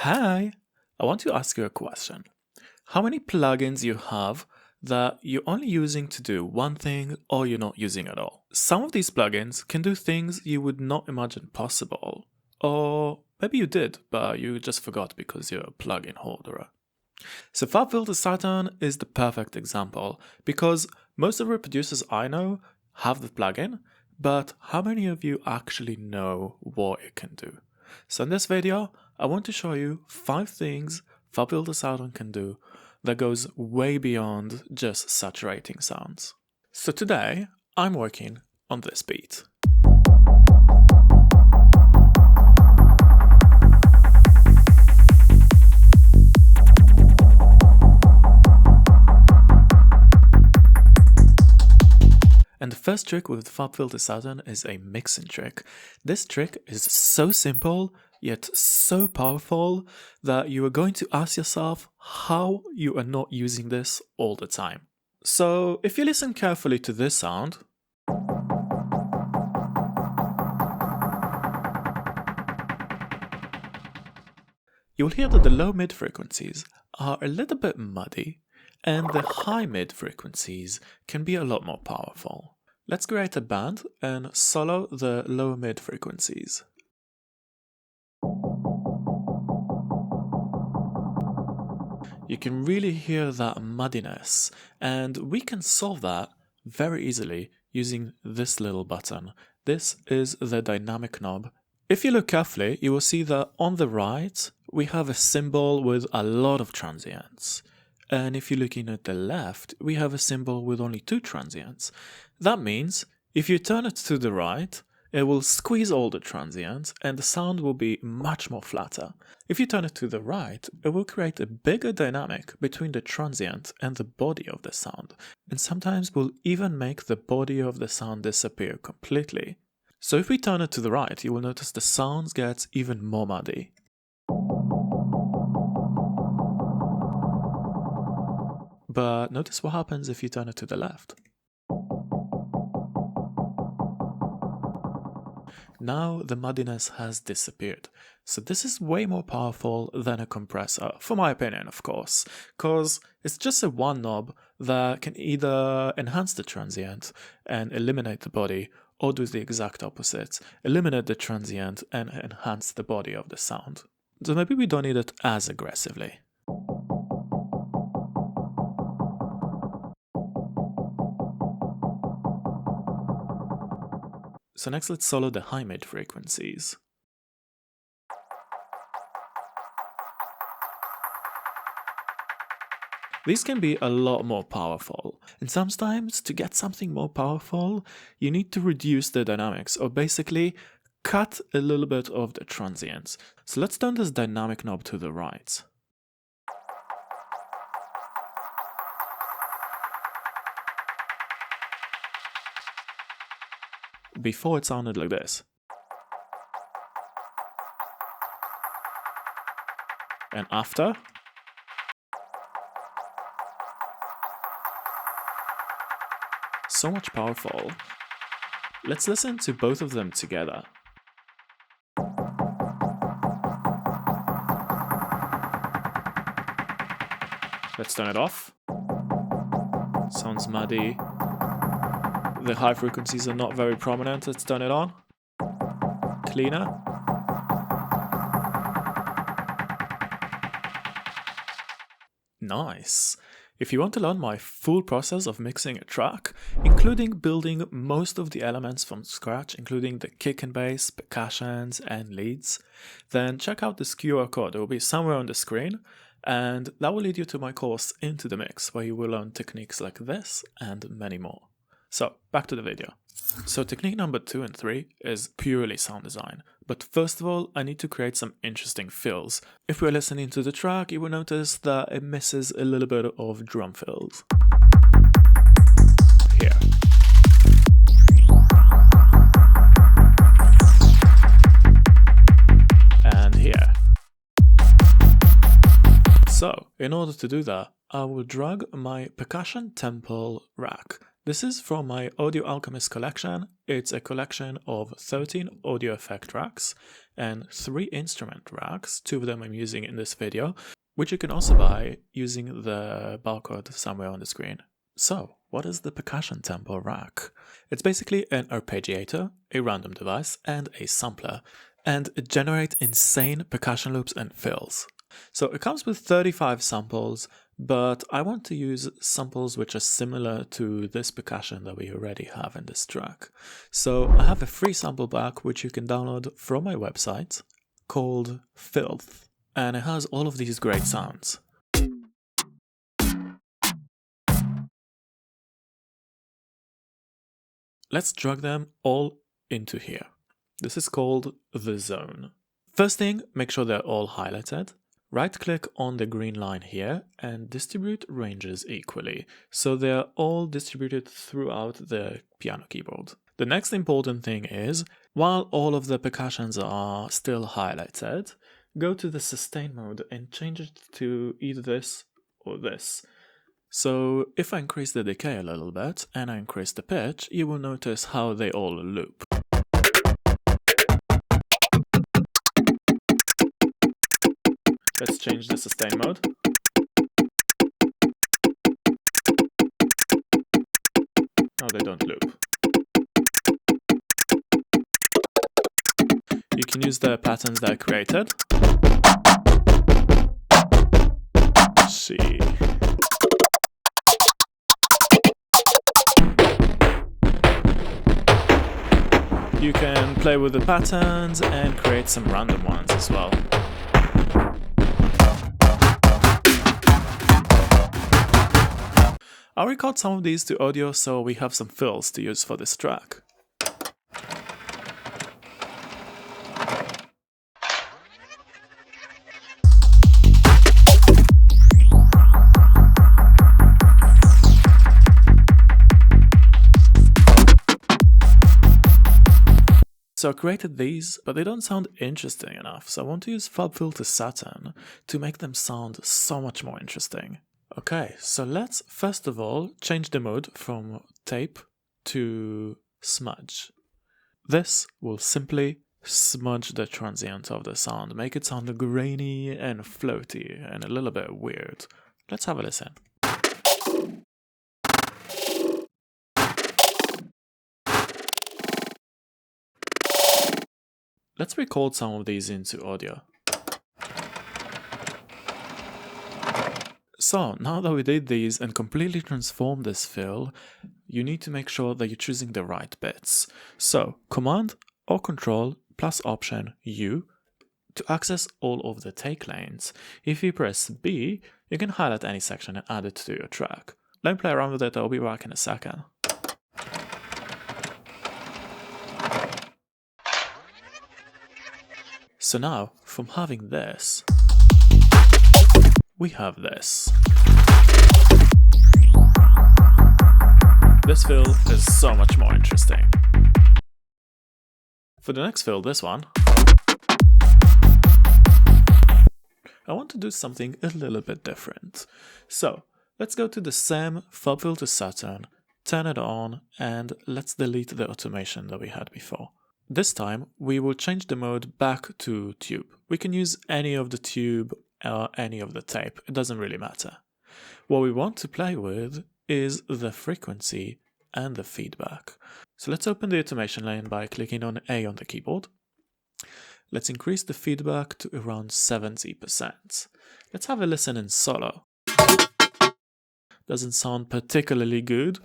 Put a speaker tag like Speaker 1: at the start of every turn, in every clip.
Speaker 1: Hi, I want to ask you a question. How many plugins you have that you're only using to do one thing or you're not using at all? Some of these plugins can do things you would not imagine possible, or maybe you did, but you just forgot because you're a plugin hoarder. So FabFilter Saturn is the perfect example because most of the producers I know have the plugin, but how many of you actually know what it can do? So in this video, I want to show you 5 things FabFilter Saturn can do that goes way beyond just saturating sounds. So today, I'm working on this beat. And the first trick with FabFilter Saturn is a mixing trick. This trick is so simple, yet so powerful that you are going to ask yourself how you are not using this all the time. So if you listen carefully to this sound, you'll hear that the low mid frequencies are a little bit muddy and the high mid frequencies can be a lot more powerful. Let's create a band and solo the low mid frequencies. You can really hear that muddiness, and we can solve that very easily using this little button. This is the dynamic knob. If you look carefully, you will see that on the right we have a symbol with a lot of transients. And if you're looking at the left, we have a symbol with only 2 transients. That means if you turn it to the right, it will squeeze all the transients and the sound will be much more flatter. If you turn it to the right, it will create a bigger dynamic between the transient and the body of the sound, and sometimes will even make the body of the sound disappear completely. So if we turn it to the right, you will notice the sounds get even more muddy. But notice what happens if you turn it to the left. Now the muddiness has disappeared. So this is way more powerful than a compressor, for my opinion of course, because it's just a one knob that can either enhance the transient and eliminate the body, or do the exact opposite, eliminate the transient and enhance the body of the sound. So maybe we don't need it as aggressively. So next let's solo the high mid frequencies. These can be a lot more powerful, and sometimes to get something more powerful, you need to reduce the dynamics, or basically cut a little bit of the transients. So let's turn this dynamic knob to the right. Before it sounded like this. And after, so much powerful. Let's listen to both of them together. Let's turn it off. Sounds muddy. The high frequencies are not very prominent. Let's turn it on. Cleaner. Nice. If you want to learn my full process of mixing a track, including building most of the elements from scratch, including the kick and bass, percussions, and leads, then check out this QR code. It will be somewhere on the screen, and that will lead you to my course Into the Mix, where you will learn techniques like this and many more. So, back to the video. So technique number 2 and 3 is purely sound design. But first of all, I need to create some interesting fills. If we're listening to the track, you will notice that it misses a little bit of drum fills. Here. And here. So, in order to do that, I will drag my percussion tempo rack This is from my Audio Alchemist collection. It's a collection of 13 audio effect tracks and 3 instrument tracks. 2 of them I'm using in this video, which you can also buy using the barcode somewhere on the screen. So, what is the percussion tempo rack? It's basically an arpeggiator, a random device, and a sampler, and it generates insane percussion loops and fills. So it comes with 35 samples, but I want to use samples which are similar to this percussion that we already have in this track. So I have a free sample pack which you can download from my website called Filth, and it has all of these great sounds. Let's drag them all into here. This is called the zone. First thing, make sure they're all highlighted. Right-click on the green line here and distribute ranges equally, so they're all distributed throughout the piano keyboard. The next important thing is, while all of the percussions are still highlighted, go to the sustain mode and change it to either this or this. So if I increase the decay a little bit and I increase the pitch, you will notice how they all loop. Let's change the sustain mode. No, they don't loop. You can use the patterns that I created. See. You can play with the patterns and create some random ones as well. I'll record some of these to audio so we have some fills to use for this track. So I created these, but they don't sound interesting enough, so I want to use FabFilter Saturn to make them sound so much more interesting. Okay, so let's first of all change the mode from tape to smudge. This will simply smudge the transient of the sound, make it sound grainy and floaty and a little bit weird. Let's have a listen. Let's record some of these into audio. So, now that we did these and completely transformed this fill, you need to make sure that you're choosing the right bits. So, Command or Control plus Option U to access all of the take lanes. If you press B, you can highlight any section and add it to your track. Let me play around with it, I'll be back in a second. So now, from having this, we have this. This fill is so much more interesting. For the next fill, this one, I want to do something a little bit different. So, let's go to the same FabFilter Saturn, turn it on, and let's delete the automation that we had before. This time, we will change the mode back to tube. We can use any of the tube or any of the tape, it doesn't really matter. What we want to play with is the frequency and the feedback. So let's open the automation lane by clicking on A on the keyboard. Let's increase the feedback to around 70%. Let's have a listen in solo. Doesn't sound particularly good.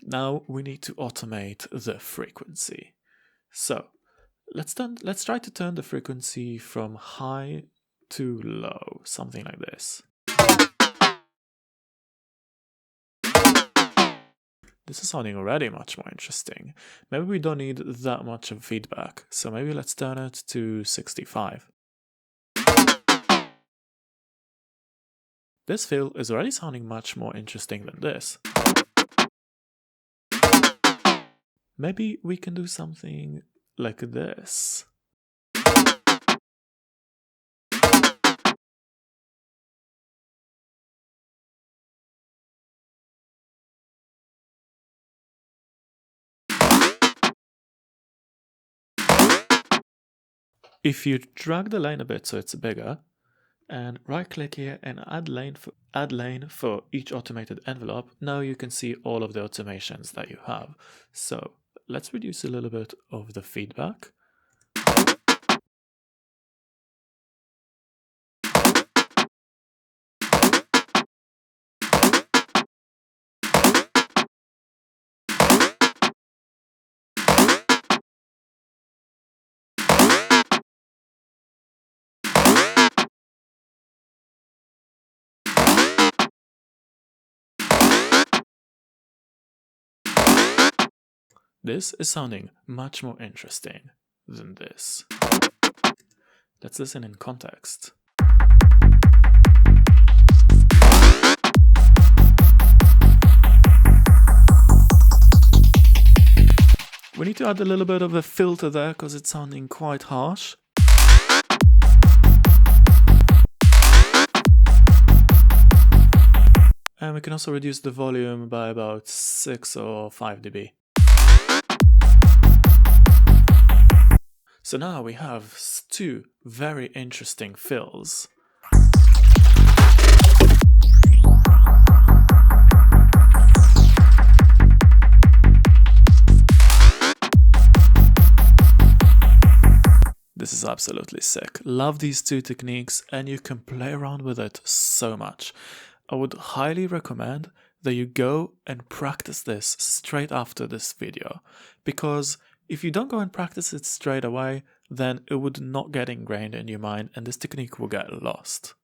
Speaker 1: Now we need to automate the frequency. So let's try to turn the frequency from high to low, something like this. This is sounding already much more interesting. Maybe we don't need that much of feedback, so maybe let's turn it to 65. This fill is already sounding much more interesting than this. Maybe we can do something like this. If you drag the lane a bit so it's bigger, and right click here and add lane for each automated envelope, now you can see all of the automations that you have. So let's reduce a little bit of the feedback. This is sounding much more interesting than this. Let's listen in context. We need to add a little bit of a filter there because it's sounding quite harsh. And we can also reduce the volume by about 6 or 5 dB. So now we have two very interesting fills. This is absolutely sick. Love these two techniques and you can play around with it so much. I would highly recommend that you go and practice this straight after this video, because if you don't go and practice it straight away, then it would not get ingrained in your mind and this technique will get lost.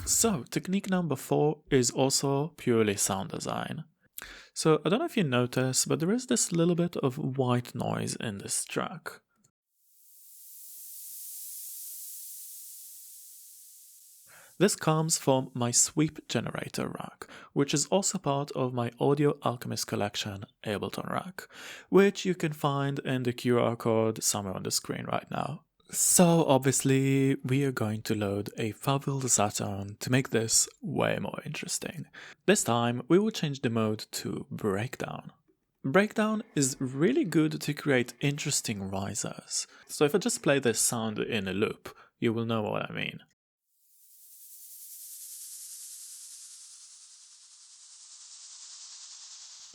Speaker 1: So technique number 4 is also purely sound design. So I don't know if you notice, but there is this little bit of white noise in this track. This comes from my sweep generator rack, which is also part of my Audio Alchemist collection Ableton rack, which you can find in the QR code somewhere on the screen right now. So obviously we are going to load a FabFilter Saturn to make this way more interesting. This time we will change the mode to Breakdown. Breakdown is really good to create interesting risers. So if I just play this sound in a loop, you will know what I mean.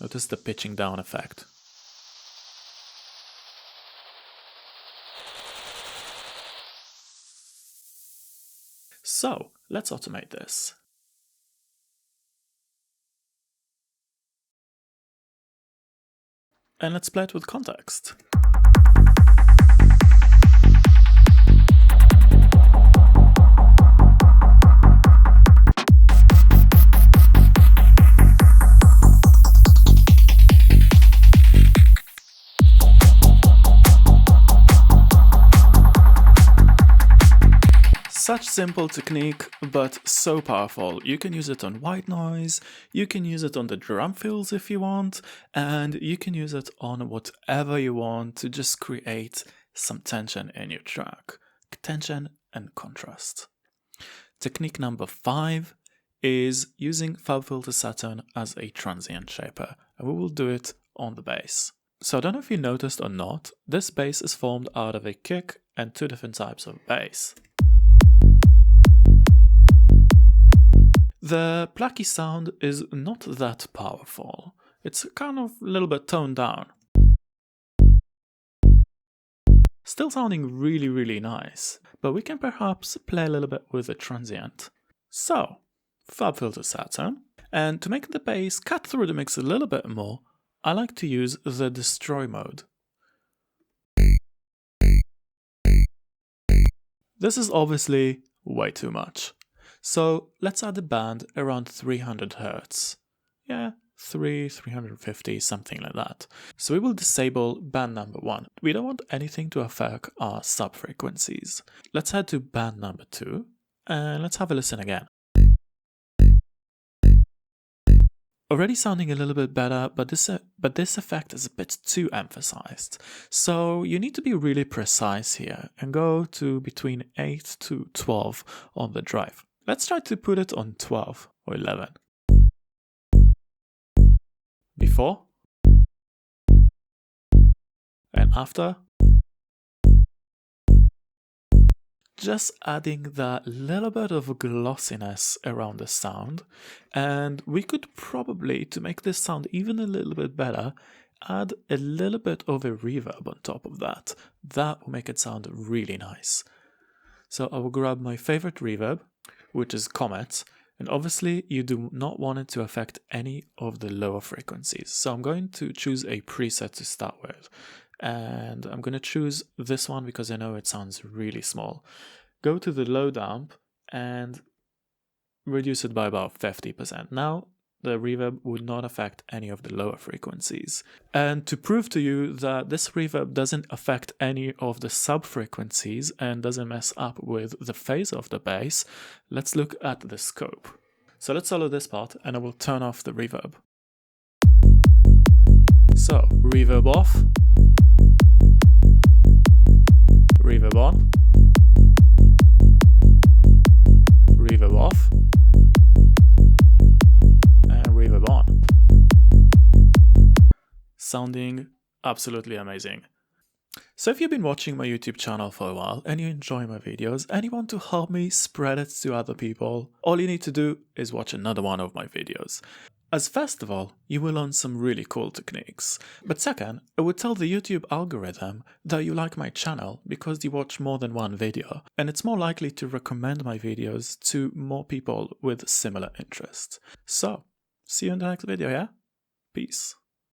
Speaker 1: Notice the pitching down effect. So, let's automate this. And let's play it with context. Such simple technique, but so powerful. You can use it on white noise, you can use it on the drum fills if you want, and you can use it on whatever you want to just create some tension in your track. Tension and contrast. Technique number 5 is using FabFilter Saturn as a transient shaper, and we will do it on the bass. So I don't know if you noticed or not, this bass is formed out of a kick and 2 different types of bass. The plucky sound is not that powerful. It's kind of a little bit toned down. Still sounding really nice, but we can perhaps play a little bit with the transient. So, FabFilter Saturn, and to make the bass cut through the mix a little bit more, I like to use the destroy mode. This is obviously way too much. So let's add a band around 300 Hz. Yeah, 350, something like that. So we will disable band number 1. We don't want anything to affect our sub-frequencies. Let's head to band number 2 and let's have a listen again. Already sounding a little bit better, but this effect is a bit too emphasized. So you need to be really precise here and go to between 8 to 12 on the drive. Let's try to put it on 12 or 11. Before and after. just adding that little bit of glossiness around the sound. And we could probably, to make this sound even a little bit better, add a little bit of a reverb on top of that. That will make it sound really nice. So I will grab my favorite reverb, which is Comet, and obviously you do not want it to affect any of the lower frequencies. So I'm going to choose a preset to start with, and I'm going to choose this one because I know it sounds really small. Go to the low damp and reduce it by about 50%. Now the reverb would not affect any of the lower frequencies. And to prove to you that this reverb doesn't affect any of the sub frequencies and doesn't mess up with the phase of the bass, let's look at the scope. So let's solo this part and I will turn off the reverb. So reverb off, reverb on, reverb off, and reverb on. Sounding absolutely amazing. So if you've been watching my YouTube channel for a while and you enjoy my videos and you want to help me spread it to other people, all you need to do is watch another one of my videos. As first of all, you will learn some really cool techniques. But second, it would tell the YouTube algorithm that you like my channel because you watch more than one video, and it's more likely to recommend my videos to more people with similar interests. So, see you in the next video, yeah? Peace.